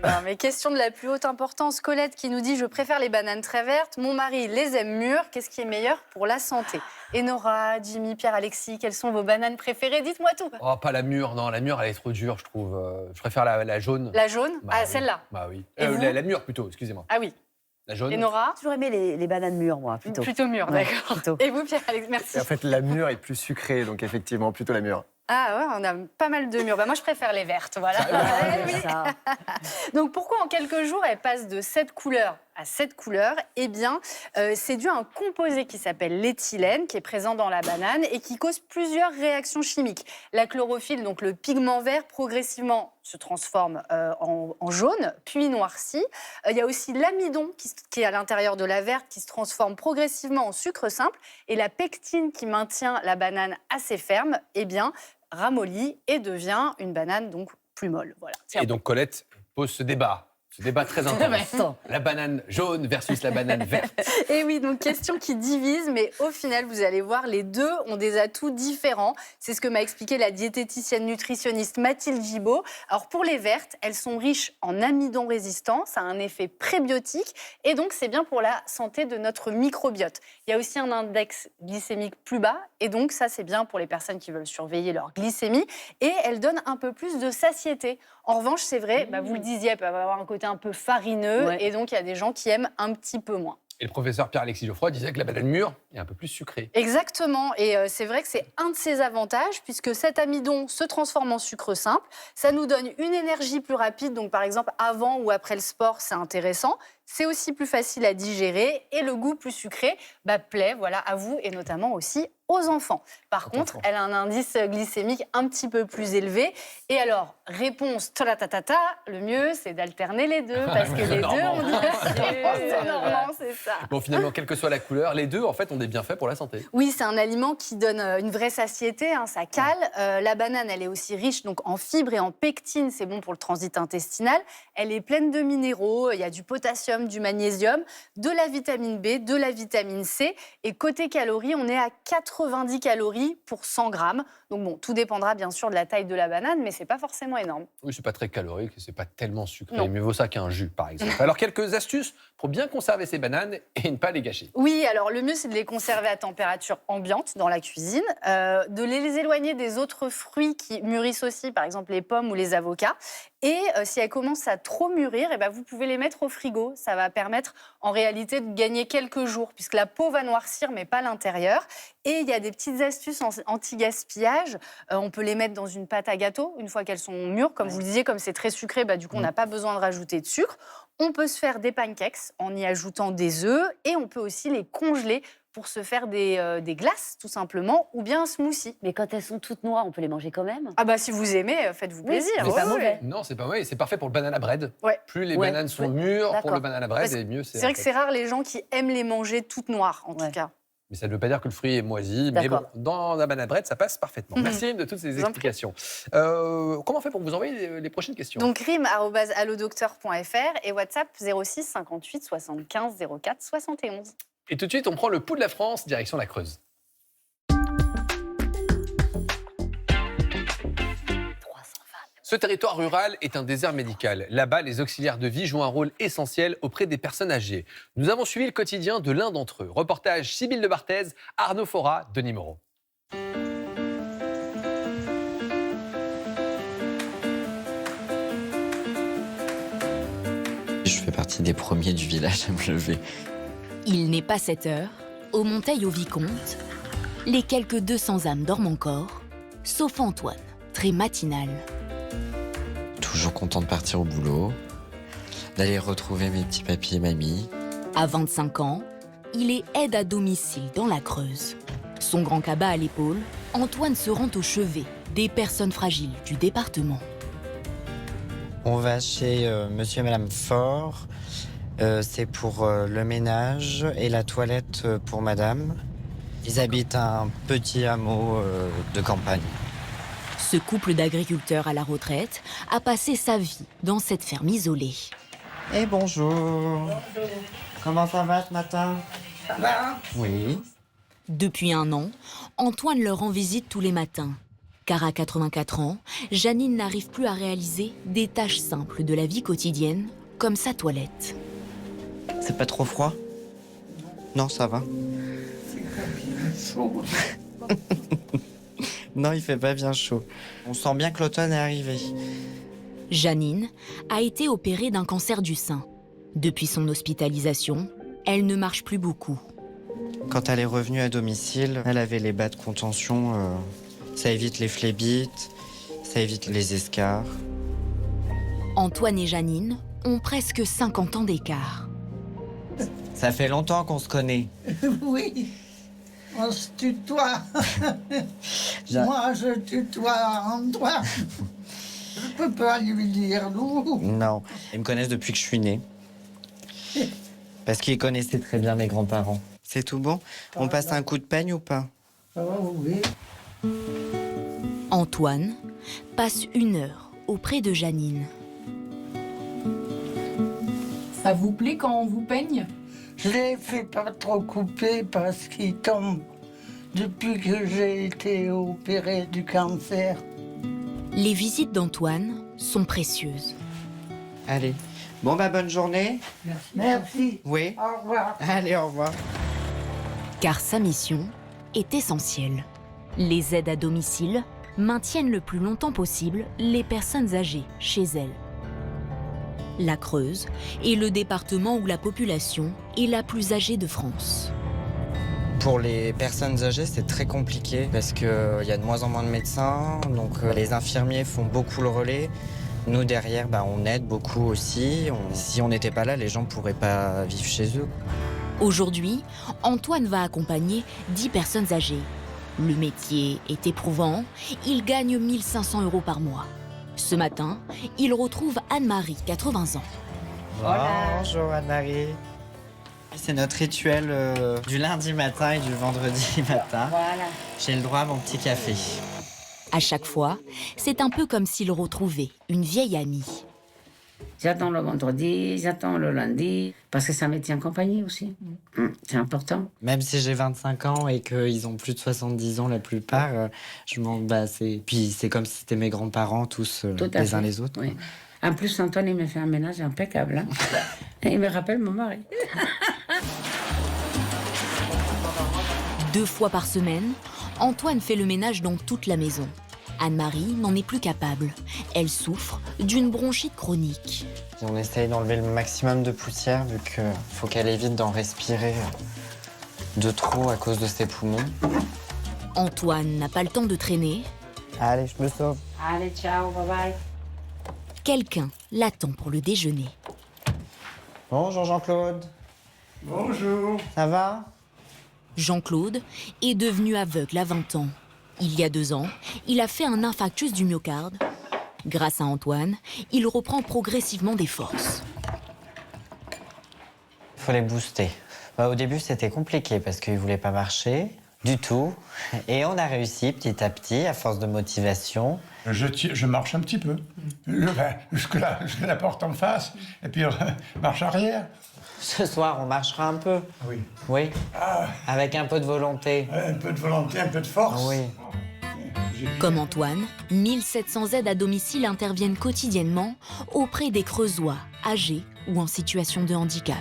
Non, mais question de la plus haute importance. Colette qui nous dit « Je préfère les bananes très vertes. Mon mari les aime mûres. Qu'est-ce qui est meilleur pour la santé ?» Et Nora, Jimmy, Pierre-Alexis, quelles sont vos bananes préférées? Dites-moi tout. Oh, pas la mûre. Non, la mûre, elle est trop dure, je trouve. Je préfère la jaune. La jaune? Bah, Ah, oui. celle-là. Bah oui. Et vous La mûre, plutôt, excusez-moi. Ah oui. La jaune. Et Nora? J'ai toujours aimé les bananes mûres, moi, plutôt. Plutôt mûre, Ouais, d'accord. plutôt. Et vous, Pierre-Alexis? Merci. Et en fait, la mûre est plus sucrée, donc effectivement, plutôt la mûre. Ah ouais, on a pas mal de mûres. Bah, moi, je préfère les vertes, voilà. Ouais, Oui. ça. Donc, pourquoi en quelques jours, elle passe de cette couleur à cette couleur? Eh bien, c'est dû à un composé qui s'appelle l'éthylène, qui est présent dans la banane et qui cause plusieurs réactions chimiques. La chlorophylle, donc le pigment vert, progressivement se transforme en jaune, puis noircit. Il y a aussi l'amidon qui est à l'intérieur de la verte, qui se transforme progressivement en sucre simple. Et la pectine qui maintient la banane assez ferme, eh bien, ramollit et devient une banane donc plus molle. Voilà. Et donc Colette pose ce débat très intéressant. La banane jaune versus la banane verte. Et oui, donc question qui divise, mais au final, vous allez voir, les deux ont des atouts différents. C'est ce que m'a expliqué la diététicienne nutritionniste Mathilde Gibaud. Alors pour les vertes, elles sont riches en amidon résistant, ça a un effet prébiotique et donc c'est bien pour la santé de notre microbiote. Il y a aussi un index glycémique plus bas et donc ça c'est bien pour les personnes qui veulent surveiller leur glycémie et elles donnent un peu plus de satiété. En revanche, c'est vrai, vous le disiez, elles peuvent avoir un côté un peu farineux et donc il y a des gens qui aiment un petit peu moins. Et le professeur Pierre-Alexis Geoffroy disait que la banane mûre est un peu plus sucrée. Exactement, et c'est vrai que c'est un de ses avantages, puisque cet amidon se transforme en sucre simple. Ça nous donne une énergie plus rapide, donc par exemple avant ou après le sport, c'est intéressant. C'est aussi plus facile à digérer et le goût plus sucré plaît voilà, à vous et notamment aussi aux enfants. Par contre, elle a un indice glycémique un petit peu plus élevé. Et alors, réponse ta-la-ta-ta-ta, le mieux c'est d'alterner les deux, parce que les deux ont c'est normand, c'est ça. Bon, finalement, quelle que soit la couleur, les deux, en fait, ont des bienfaits pour la santé. Oui, c'est un aliment qui donne une vraie satiété, ça cale. La banane, elle est aussi riche donc, en fibres et en pectine, c'est bon pour le transit intestinal. Elle est pleine de minéraux, il y a du potassium, du magnésium, de la vitamine B, de la vitamine C. Et côté calories, on est à 90 calories pour 100 grammes. Donc bon, tout dépendra bien sûr de la taille de la banane, mais c'est pas forcément énorme. Oui, c'est pas très calorique et c'est pas tellement sucré. Non. Mieux vaut ça qu'un jus, par exemple. Alors, quelques astuces pour bien conserver ces bananes et ne pas les gâcher. Oui, alors le mieux, c'est de les conserver à température ambiante dans la cuisine, de les éloigner des autres fruits qui mûrissent aussi, par exemple les pommes ou les avocats. Et si elles commencent à trop mûrir, vous pouvez les mettre au frigo. Ça va permettre en réalité de gagner quelques jours, puisque la peau va noircir, mais pas l'intérieur. Et il y a des petites astuces anti-gaspillage. On peut les mettre dans une pâte à gâteau, une fois qu'elles sont mûres. Comme vous le disiez, comme c'est très sucré, du coup, on n'a pas besoin de rajouter de sucre. On peut se faire des pancakes en y ajoutant des œufs. Et on peut aussi les congeler pour se faire des glaces, tout simplement, ou bien un smoothie. Mais quand elles sont toutes noires, on peut les manger quand même. Ah si vous aimez, faites-vous plaisir. c'est pas mauvais. Non, c'est pas mauvais. C'est parfait pour le banana bread. Ouais. Plus les Ouais. bananes sont mûres pour D'accord. le banana bread, Parce- et mieux C'est vrai que c'est rare les gens qui aiment les manger toutes noires, en tout cas. Mais ça ne veut pas dire que le fruit est moisi. Mais bon, D'accord. dans la banana bread, ça passe parfaitement. Merci de toutes ces vous en prie. explications. Comment on fait pour vous envoyer les prochaines questions? Donc rime@allodocteur.fr et WhatsApp 06 58 75 04 71. Et tout de suite, on prend le pouls de la France, direction la Creuse. Ce territoire rural est un désert médical. Là-bas, les auxiliaires de vie jouent un rôle essentiel auprès des personnes âgées. Nous avons suivi le quotidien de l'un d'entre eux. Reportage Sybille de Barthez, Arnaud Fora, Denis Moreau. Je fais partie des premiers du village à me lever. Il n'est pas 7 heures. Au Monteil au Vicomte, les quelques 200 âmes dorment encore, sauf Antoine, très matinal. Toujours content de partir au boulot, d'aller retrouver mes petits papis et mamie. À 25 ans, il est aide à domicile dans la Creuse. Son grand cabas à l'épaule, Antoine se rend au chevet des personnes fragiles du département. On va chez monsieur et madame Fort. C'est pour le ménage et la toilette pour madame. Ils habitent un petit hameau de campagne. Ce couple d'agriculteurs à la retraite a passé sa vie dans cette ferme isolée. Et bonjour. Comment ça va ce matin? Ça va? Oui. Depuis 1 an, Antoine leur rend visite tous les matins. Car à 84 ans, Janine n'arrive plus à réaliser des tâches simples de la vie quotidienne, comme sa toilette. C'est pas trop froid? Non, ça va. Non, il fait pas bien chaud. On sent bien que l'automne est arrivé. Janine a été opérée d'un cancer du sein. Depuis son hospitalisation, elle ne marche plus beaucoup. Quand elle est revenue à domicile, elle avait les bas de contention. Ça évite les phlébites, ça évite les escarres. Antoine et Janine ont presque 50 ans d'écart. Ça fait longtemps qu'on se connaît. Oui, on se tutoie. Moi, je tutoie Antoine. Je peux pas lui dire nous. Non, ils me connaissent depuis que je suis née. Parce qu'ils connaissaient très bien mes grands-parents. C'est tout bon? On passe un coup de peigne ou pas? Oui. Antoine passe 1 heure auprès de Janine. Ça vous plaît quand on vous peigne? Je l'ai fait pas trop couper parce qu'il tombe depuis que j'ai été opérée du cancer. Les visites d'Antoine sont précieuses. Allez. Bon, bah, bonne journée. Merci. Oui. Au revoir. Allez, au revoir. Car sa mission est essentielle. Les aides à domicile maintiennent le plus longtemps possible les personnes âgées chez elles. La Creuse est le département où la population est la plus âgée de France. Pour les personnes âgées, c'est très compliqué parce qu'il y a de moins en moins de médecins, donc les infirmiers font beaucoup le relais. Nous, derrière, on aide beaucoup aussi. Si on n'était pas là, les gens ne pourraient pas vivre chez eux. Aujourd'hui, Antoine va accompagner 10 personnes âgées. Le métier est éprouvant, il gagne 1 500 € par mois. Ce matin, il retrouve Anne-Marie, 80 ans. Bonjour Anne-Marie. C'est notre rituel du lundi matin et du vendredi matin. Voilà. J'ai le droit à mon petit café. À chaque fois, c'est un peu comme s'il retrouvait une vieille amie. J'attends le vendredi, j'attends le lundi, parce que ça me tient compagnie aussi. C'est important. Même si j'ai 25 ans et qu'ils ont plus de 70 ans la plupart, je m'en Puis c'est comme si c'était mes grands-parents tous Tout à les fait. uns les autres. Oui. En plus, Antoine, il me fait un ménage impeccable. Hein. Et il me rappelle mon mari. 2 fois par semaine, Antoine fait le ménage dans toute la maison. Anne-Marie n'en est plus capable. Elle souffre d'une bronchite chronique. On essaye d'enlever le maximum de poussière vu qu'il faut qu'elle évite d'en respirer de trop à cause de ses poumons. Antoine n'a pas le temps de traîner. Allez, je me sauve. Allez, ciao, bye bye. Quelqu'un l'attend pour le déjeuner. Bonjour Jean-Claude. Bonjour. Ça va? Jean-Claude est devenu aveugle à 20 ans. Il y a 2 ans, il a fait un infarctus du myocarde. Grâce à Antoine, il reprend progressivement des forces. Il faut les booster. Au début, c'était compliqué parce qu'ils ne voulaient pas marcher du tout. Et on a réussi petit à petit, à force de motivation. Je marche un petit peu. Jusque-là, la porte en face, et puis marche arrière. Ce soir, on marchera un peu. Oui. Oui. Avec un peu de volonté. Un peu de volonté, un peu de force. Oui. Comme Antoine, 1700 aides à domicile interviennent quotidiennement auprès des Creusois âgés ou en situation de handicap.